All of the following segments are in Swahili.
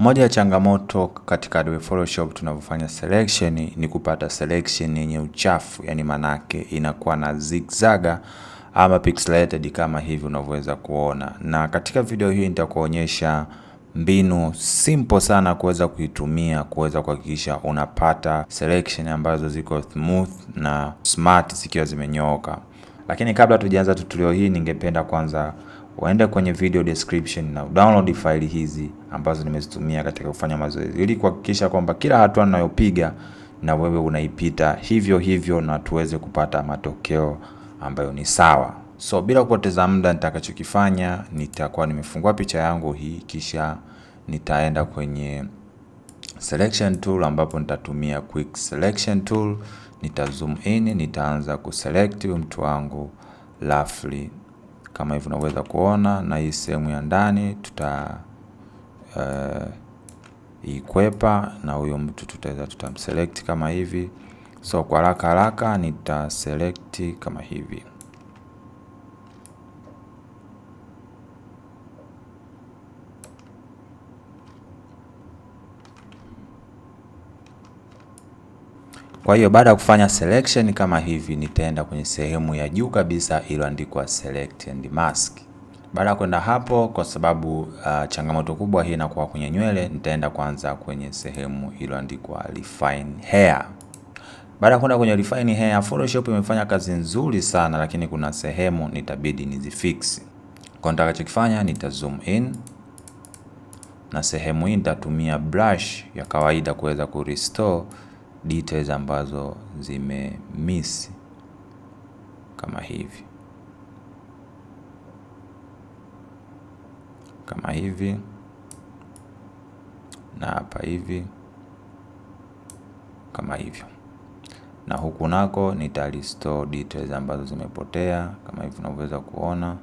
Moja ya changamoto katika Adobe Photoshop tunapofanya selection ni kupata selection yenye uchafu, yani manake inakuwa na zigzaga ama pixelated kama hivi unavyoweza kuona. Na katika video hii nitakuonyesha mbinu simple sana kuweza kuitumia kuweza kuhakikisha unapata selection ambazo ziko smooth na smart zikiwa zimenyooka. Lakini kabla tujaanza tutorial hii, ningependa kwanza uende kwenye video description na download faili hizi ambazo nimezitumia katika kufanya mazoezi, ili kuhakikisha kwamba kila hatua ninayopiga na wewe unaipita hivyo hivyo na tuweze kupata matokeo ambayo ni sawa. So bila kupoteza muda, nitakachokifanya nitakuwa nimefungua picha yangu hii, kisha nitaenda kwenye selection tool ambapo nitatumia quick selection tool, nita zoom in, nitaanza kuselect mtu wangu roughly kama hivi unaweza kuona, na hii sehemu ya ndani tuta ikwepa na huyo mtu tutamselect kama hivi. So kwa haraka nita select kama hivi. Kwa hiyo baada ya kufanya selection kama hivi, nitaenda kwenye sehemu ya juu kabisa iliyoandikwa select and mask. Baada ya kwenda hapo, kwa sababu changamoto kubwa hii inakuwa kwenye nywele, nitaenda kwanza kwenye sehemu iliyoandikwa refine hair. Baada ya kwenda kwenye refine hair, Photoshop imefanya kazi nzuri sana, lakini kuna sehemu nitabidi nizifix. Kwa nitakachokifanya, nita zoom in na sehemu hii nitatumia brush ya kawaida kuweza ku restore details ambazo zimemiss kama hivi, na hapa hivi kama hivyo, na huku nako nita restore details ambazo zimepotea kama hivi unaweza kuona.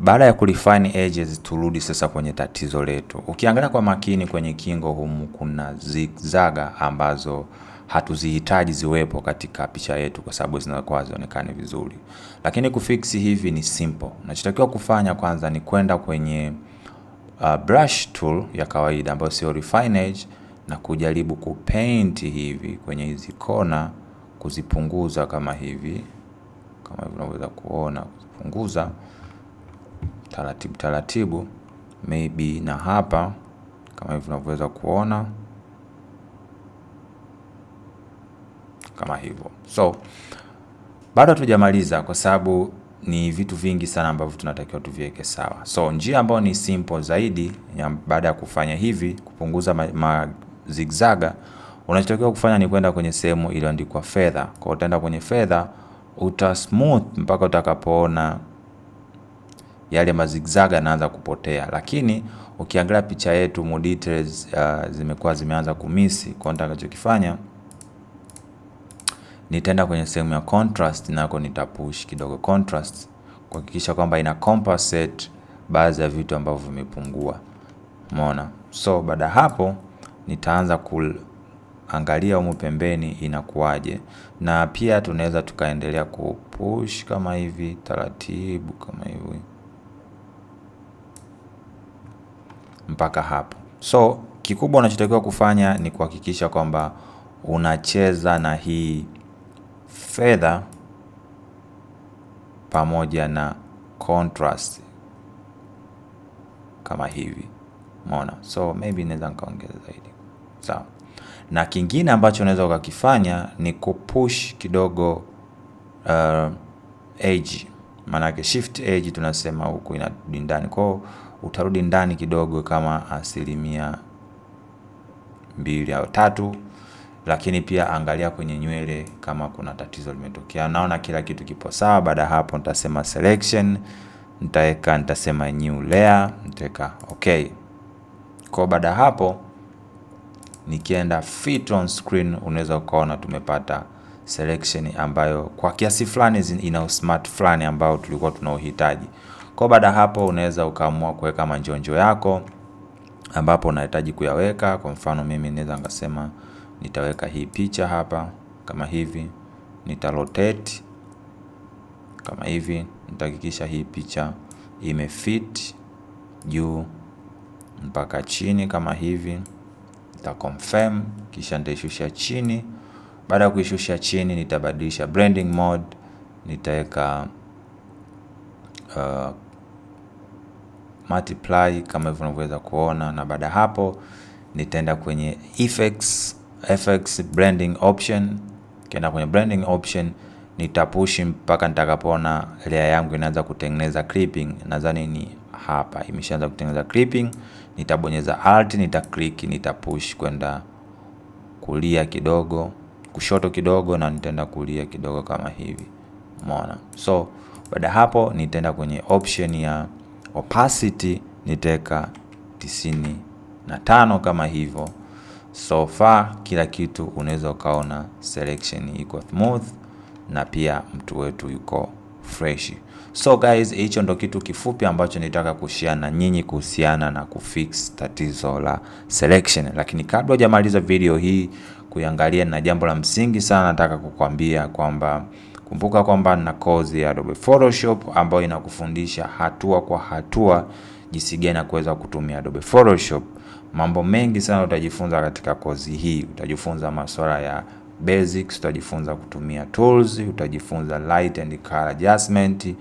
Baada ya kurefine edges, turudi sasa kwenye tatizo letu. Ukiangalia kwa makini kwenye kingo humu kuna zigzaga ambazo hatuzihitaji ziwepo katika picha yetu kwa sababu zinakuwa zionekane vizuri. Lakini kufix hivi ni simple. Unachotakiwa kufanya kwanza ni kwenda kwenye brush tool ya kawaida ambayo sio refine edge, na kujaribu kupaint hivi kwenye hizi kona, kuzipunguza kama hivi unaweza kuona, kuzipunguza taratibu maybe, na hapa kama hivi unavyoweza kuona kama hivyo. So bado hatujamaliza kwa sababu ni vitu vingi sana ambavyo tunatakiwa tuviweke sawa. So njia ambayo ni simple zaidi baada ya kufanya hivi, kupunguza zigzaga, unachotakiwa kufanya ni kwenda kwenye sehemu iliyoandikwa feather. Kwa utaenda kwenye feather, uta smooth mpaka utakapoona yale mazigzaga yanaanza kupotea. Lakini ukiangalia picha yetu mu details zimekuwa zimeanza kumisi. Kwa nitakachokifanya, nitaenda kwenye sehemu ya contrast, nako nitapush kidogo contrast kuhakikisha kwamba ina compensate baadhi ya vitu ambavyo vimepungua. Umeona? So baada hapo nitaanza kuangalia humu pembeni inakuaje, na pia tunaweza tukaendelea kupush kama hivi taratibu kama hivi mpaka hapo. So kikubwa unachotakiwa kufanya ni kuhakikisha kwamba unacheza na hii feather pamoja na contrast kama hivi. Umeona? So maybe naweza nikaongeza zaidi. Sawa. Na kingine ambacho unaweza ukakifanya ni kupush kidogo edge. Maana yake shift edge tunasema huku inarudi ndani. Kwa hiyo utarudi ndani kidogo kama 2 au 3, lakini pia angalia kwenye nywele kama kuna tatizo limetokea. Naona kila kitu kipo sawa. Baada hapo nitasema selection, nitasema new layer, nitaweka okay. Kwa baada hapo nikienda fit on screen, unaweza ukaona tumepata selection ambayo kwa kiasi fulani ina smart fulani ambao tulikuwa tunaohitaji. Kwa baada hapo unaweza ukaamua kuweka manjonjo yako ambapo unahitaji kuyaweka. Kwa mfano mimi naweza ngasema nitaweka hii picha hapa kama hivi, nita rotate kama hivi, nitahakikisha hii picha imefit juu mpaka chini kama hivi. Nita confirm, kisha nitaishusha chini. Baada ya kuishusha chini, nitabadilisha blending mode, nitaweka multiply kama hivyo unavyoweza kuona, na baada hapo nitaenda kwenye effects blending option. Kienda kwenye blending option, nitapush mpaka nitakapoona layer yangu inaanza kutengeneza clipping. Nadhani ni hapa imeshaanza kutengeneza clipping. Nitabonyeza alt, nitaclick, nitapush kwenda kulia kidogo, kushoto kidogo, na nitaenda kulia kidogo kama hivi. Umeona? So baada hapo nitaenda kwenye option ya opacity, nitaweka 95 kama hivyo. So far kila kitu unaweza ukaona selection iko smooth na pia mtu wetu yuko fresh. So guys, hicho ndo kitu kifupi ambacho nitaka kushare na nyinyi kuhusiana na kufix tatizo la selection. Lakini kabla hujamaliza video hii kuiangalia, na jambo la msingi sana nataka kukwambia kwamba kumbuka kwamba na course ya Adobe Photoshop ambayo inakufundisha hatua kwa hatua jinsi gani kuweza kutumia Adobe Photoshop. Mambo mengi sana utajifunza katika kozi hii. Utajifunza masuala ya basics, utajifunza kutumia tools, utajifunza light and color adjustment,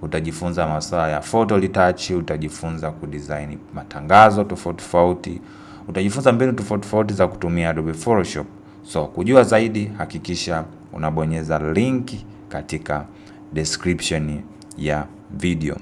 utajifunza masuala ya photo retouch, utajifunza kudesign matangazo tofauti tofauti, utajifunza mbinu tofauti tofauti za kutumia Adobe Photoshop. So kujua zaidi, hakikisha unabonyeza link katika description ya video.